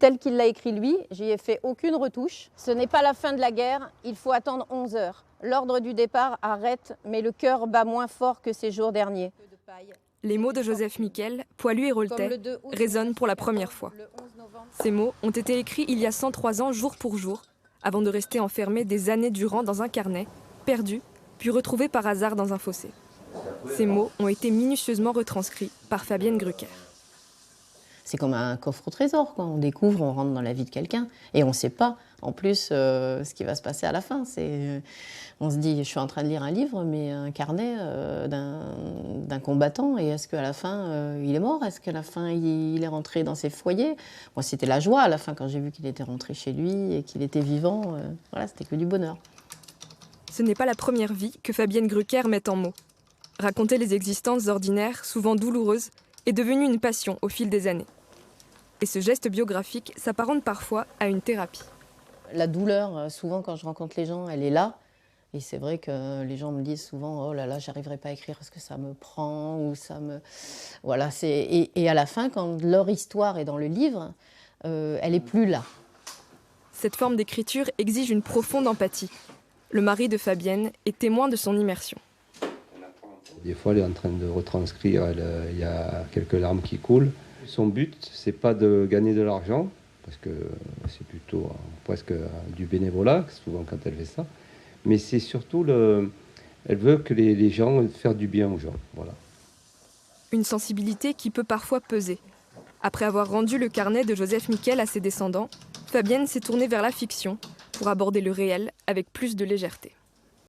tel qu'il l'a écrit lui, j'y ai fait aucune retouche. Ce n'est pas la fin de la guerre, il faut attendre 11 heures. L'ordre du départ arrête, mais le cœur bat moins fort que ces jours derniers. Les mots de Joseph Miquel, poilu et Roltais, résonnent pour la première fois. Ces mots ont été écrits il y a 103 ans, jour pour jour, avant de rester enfermés des années durant dans un carnet, perdus, puis retrouvés par hasard dans un fossé. Ces mots ont été minutieusement retranscrits par Fabienne Grucker. C'est comme un coffre au trésor, quoi. On découvre, on rentre dans la vie de quelqu'un et on ne sait pas en plus ce qui va se passer à la fin. On se dit, je suis en train de lire un livre, mais un carnet d'un combattant, et est-ce qu'à la fin il est mort? Est-ce qu'à la fin il est rentré dans ses foyers? Moi, c'était la joie à la fin quand j'ai vu qu'il était rentré chez lui et qu'il était vivant. Voilà, c'était que du bonheur. Ce n'est pas la première vie que Fabienne Grucker met en mots. Raconter les existences ordinaires, souvent douloureuses, est devenu une passion au fil des années. Et ce geste biographique s'apparente parfois à une thérapie. La douleur, souvent quand je rencontre les gens, elle est là. Et c'est vrai que les gens me disent souvent « Oh là là, j'arriverai pas à écrire parce que ça me prend » ou ça me... Voilà, et à la fin, quand leur histoire est dans le livre, elle n'est plus là. Cette forme d'écriture exige une profonde empathie. Le mari de Fabienne est témoin de son immersion. Des fois, elle est en train de retranscrire, il y a quelques larmes qui coulent. Son but, c'est pas de gagner de l'argent, parce que c'est plutôt presque du bénévolat, souvent quand elle fait ça. Mais c'est surtout, elle veut que les gens fassent du bien aux gens. Voilà. Une sensibilité qui peut parfois peser. Après avoir rendu le carnet de Joseph Miquel à ses descendants, Fabienne s'est tournée vers la fiction pour aborder le réel avec plus de légèreté.